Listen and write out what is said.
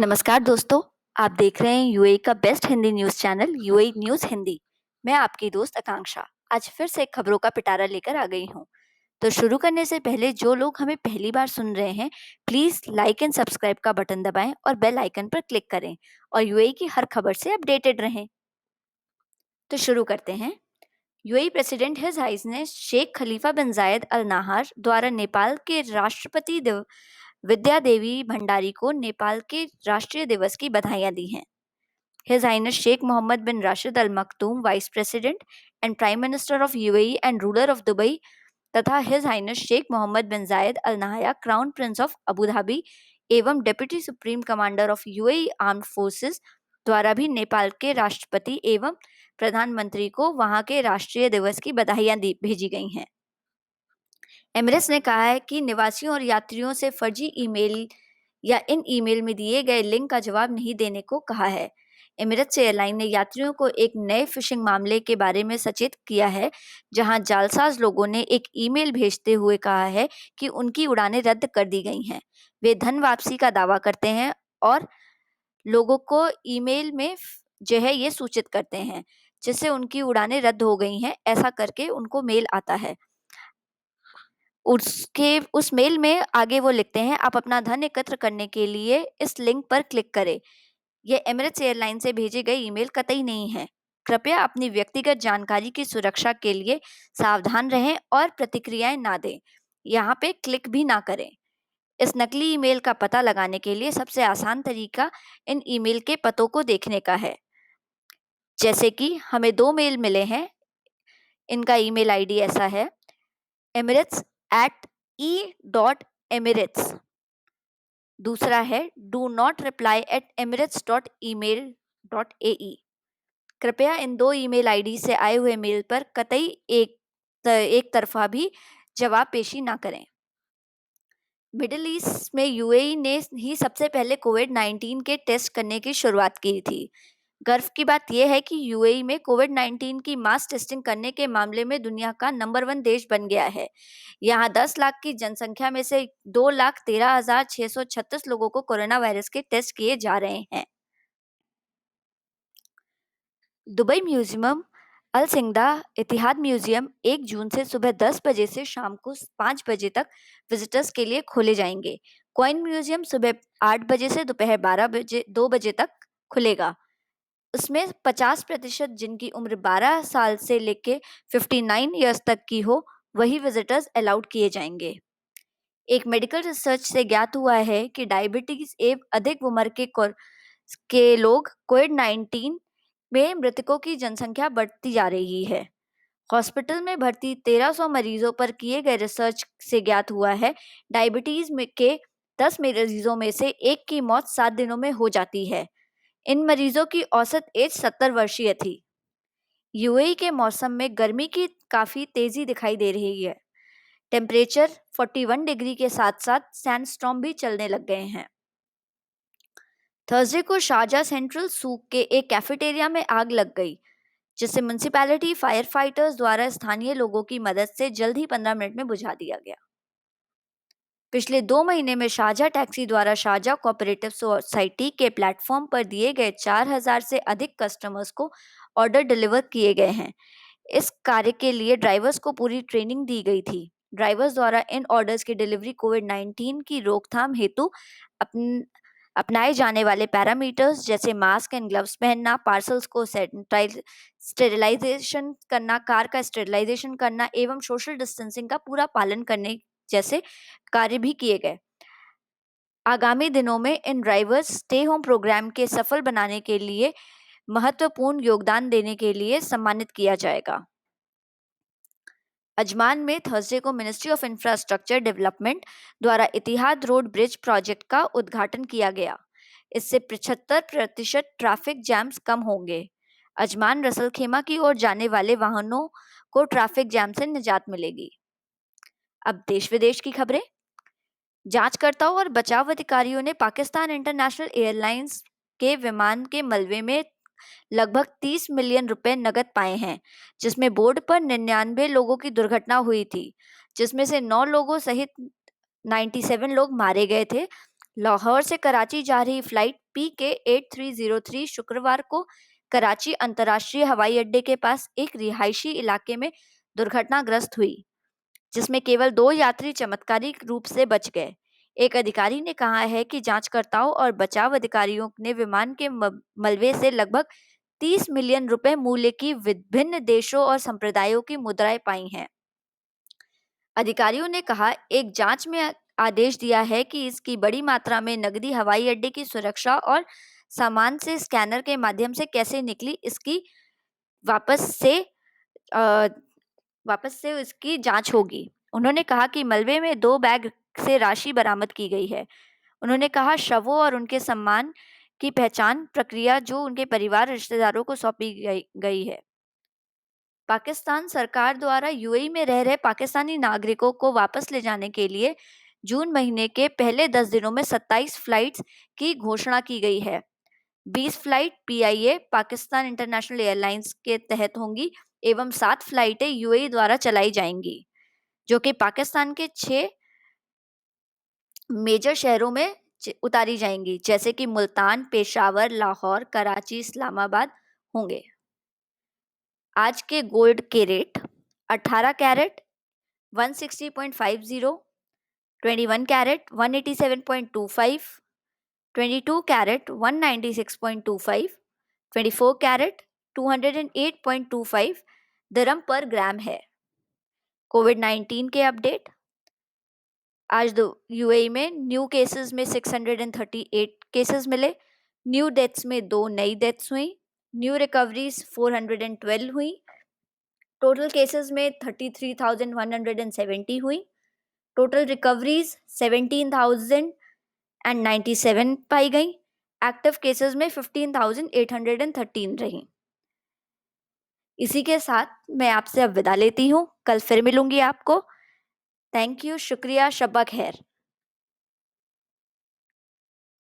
नमस्कार दोस्तों, आप देख रहे हैं यूएई का best Hindi news channel UAE news Hindi. मैं आपकी दोस्त आकांक्षा आज फिर से खबरों का पिटारा लेकर आ गई हूँ। तो शुरू करने से पहले जो लोग हमें पहली बार सुन रहे हैं, प्लीज़ लाइक एंड सब्सक्राइब का बटन दबाएं और बेल आइकन पर क्लिक करें और यूएई की हर खबर से अपडेटेड रहें। तो शुरू करते हैं। UAE president his highness Sheikh Khalifa bin Zayed Al Nahyan द्वारा नेपाल के राष्ट्रपति विद्या देवी भंडारी को नेपाल के राष्ट्रीय दिवस की बधाइयां दी हैं। His Highness Sheikh Mohammed bin Rashid Al Maktoum, Vice President and Prime Minister of UAE and ruler of Dubai, तथा His Highness Sheikh Mohammed bin Zayed Al Nahyan, Crown Prince of Abu Dhabi एवं deputy supreme commander of UAE armed forces द्वारा भी नेपाल के राष्ट्रपति एवं प्रधानमंत्री को वहां के राष्ट्रीय दिवस की बधाइयां भेजी गई हैं। एमिरेट्स ने कहा है कि निवासियों और यात्रियों से फर्जी ईमेल या इन ईमेल में दिए गए लिंक का जवाब नहीं देने को कहा है। एमिरेट्स एयरलाइन ने यात्रियों को एक नए फिशिंग मामले के बारे में सचेत किया है, जहां जालसाज लोगों ने एक ईमेल भेजते हुए कहा है कि उनकी उड़ानें रद्द कर दी गई हैं। वे धन वापसी का दावा करते हैं और लोगों को ईमेल में जो है ये सूचित करते हैं, जिससे उनकी उड़ानें रद्द हो गई हैं, ऐसा करके उनको मेल आता है। उस मेल में आगे वो लिखते हैं, आप अपना धन एकत्र करने के लिए इस लिंक पर क्लिक करें। यह एमिरेट्स एयरलाइन से भेजे गए ईमेल कतई नहीं है। कृपया अपनी व्यक्तिगत जानकारी की सुरक्षा के लिए सावधान रहें और प्रतिक्रियाएं ना दें। यहाँ पे क्लिक भी ना करें। इस नकली ईमेल का पता लगाने के लिए सबसे आसान तरीका इन ईमेल के पतों को देखने का है। जैसे कि हमें 2 मेल मिले हैं। इनका ईमेल आईडी ऐसा है, emirates@e.emirates। दूसरा है do-not-reply@emirates.email.ae। कृपया इन 2 ईमेल आईडी से आए हुए मेल पर कतई एक तरफा भी जवाब पेशी ना करें। मिडिल ईस्ट में यूएई ने ही सबसे पहले कोविड-19 के टेस्ट करने की शुरुआत की थी। गर्व की बात यह है कि यूएई में कोविड-19 की मास टेस्टिंग करने के मामले में दुनिया का नंबर 1 देश बन गया है। यहाँ 10 लाख की जनसंख्या में से 2,13,636 लोगों को कोरोना वायरस के टेस्ट किए जा रहे हैं। दुबई म्यूजियम अल सिंगदा इतिहाद म्यूजियम 1 जून से सुबह 10 बजे से शाम को 5 बजे तक विजिटर्स के लिए खोले जाएंगे। कॉइन म्यूजियम सुबह 8 बजे से दोपहर 2 बजे तक खुलेगा। उसमें 50% जिनकी उम्र 12 साल से लेके 59 ईयर्स तक की हो, वही विजिटर्स अलाउड किए जाएंगे। एक मेडिकल रिसर्च से ज्ञात हुआ है कि डायबिटीज एवं अधिक उम्र के लोग कोविड-19 में मृतकों की जनसंख्या बढ़ती जा रही है। हॉस्पिटल में भर्ती 1300 मरीजों पर किए गए रिसर्च से ज्ञात हुआ है, डायबिटीज के 10 मरीजों में से एक की मौत 7 दिनों में हो जाती है। इन मरीजों की औसत एज 70 वर्षीय थी। यूएई के मौसम में गर्मी की काफी तेजी दिखाई दे रही है। टेम्परेचर 41 डिग्री के साथ साथ सैंडस्टॉर्म भी चलने लग गए हैं। थर्सडे को शारजा सेंट्रल सूक के एक कैफेटेरिया में आग लग गई, जिसे म्युनिसिपैलिटी फायर फाइटर्स द्वारा स्थानीय लोगों की मदद से जल्द ही 15 मिनट में बुझा दिया गया। पिछले 2 महीने में शारजा टैक्सी द्वारा शारजा कोऑपरेटिव सोसाइटी के प्लेटफॉर्म पर दिए गए 4000 से अधिक कस्टमर्स को ऑर्डर डिलीवर किए गए हैं। इस कार्य के लिए ड्राइवर्स को पूरी ट्रेनिंग दी गई थी। ड्राइवर्स द्वारा इन ऑर्डर्स की डिलीवरी कोविड-19 की रोकथाम हेतु अपनाए जाने वाले पैरामीटर्स जैसे मास्क एंड ग्लव्स पहनना, पार्सल्स को स्टेरिलाइजेशन करना, कार का स्टेरिलाइजेशन करना एवं सोशल डिस्टेंसिंग का पूरा पालन करने जैसे कार्य भी किए गए। आगामी दिनों में इन ड्राइवर्स स्टे होम प्रोग्राम के सफल बनाने के लिए महत्वपूर्ण योगदान देने के लिए सम्मानित किया जाएगा। अजमान में थर्सडे को मिनिस्ट्री ऑफ इंफ्रास्ट्रक्चर डेवलपमेंट द्वारा इतिहाद रोड ब्रिज प्रोजेक्ट का उद्घाटन किया गया। इससे 75% ट्रैफिक जैम्स कम होंगे। अजमान रसल खेमा की ओर जाने वाले वाहनों को ट्रैफिक जैम से निजात मिलेगी। अब देश विदेश की खबरें। जांचकर्ताओं और बचाव अधिकारियों ने पाकिस्तान इंटरनेशनल एयरलाइंस के विमान के मलबे में लगभग 30 मिलियन रुपए नकद पाए हैं, जिसमें बोर्ड पर 99 लोगों की दुर्घटना हुई थी, जिसमें से 9 लोगों सहित 97 लोग मारे गए थे। लाहौर से कराची जा रही फ्लाइट PK8303 शुक्रवार को कराची अंतर्राष्ट्रीय हवाई अड्डे के पास एक रिहायशी इलाके में दुर्घटनाग्रस्त हुई, जिसमें केवल 2 यात्री चमत्कारिक रूप से बच गए। एक अधिकारी ने कहा है कि जांचकर्ताओं और बचाव अधिकारियों ने विमान के मलबे से लगभग 30 मिलियन रुपए मूल्य की विभिन्न देशों और संप्रदायों की मुद्राएं पाई हैं। अधिकारियों ने कहा, एक जांच में आदेश दिया है कि इसकी बड़ी मात्रा में नकदी हवाई अड्डे की सुरक्षा और सामान से स्कैनर के माध्यम से कैसे निकली, इसकी वापस से अ, इसकी जांच होगी। उन्होंने कहा कि मलबे में 2 बैग से राशि बरामद की गई है। उन्होंने कहा, शवों और उनके सम्मान की पहचान प्रक्रिया जो उनके परिवार रिश्तेदारों को सौंपी गई है। पाकिस्तान सरकार द्वारा यूएई में रह रहे पाकिस्तानी नागरिकों को वापस ले जाने के लिए जून महीने के पहले 10 दिनों में 27 फ्लाइट्स की घोषणा की गई है। 20 flight PIA Pakistan international airlines के तहत होंगी एवं 7 फ्लाइटें यूएई द्वारा चलाई जाएंगी, जो कि पाकिस्तान के 6 मेजर शहरों में उतारी जाएंगी, जैसे कि मुल्तान, पेशावर, लाहौर, कराची, इस्लामाबाद होंगे। आज के गोल्ड के rate 18 carat 160.50, 21 carat 187.25, 22 carat 196.25, 24 carat 208.25 दिरहम पर ग्राम है। कोविड-19 के अपडेट। आज यूएई में न्यू केसेस में 638 केसेस मिले, न्यू डेथ्स में 2 नई डेथ्स हुई, न्यू रिकवरीज 412 हुई, टोटल केसेस में 33,170 हुई, टोटल रिकवरीज 17,097 पाई गई, एक्टिव केसेस में 15,813 रही। इसी के साथ मैं आपसे अब विदा लेती हूँ। कल फिर मिलूंगी आपको। थैंक यू, शुक्रिया, शब्बा खैर।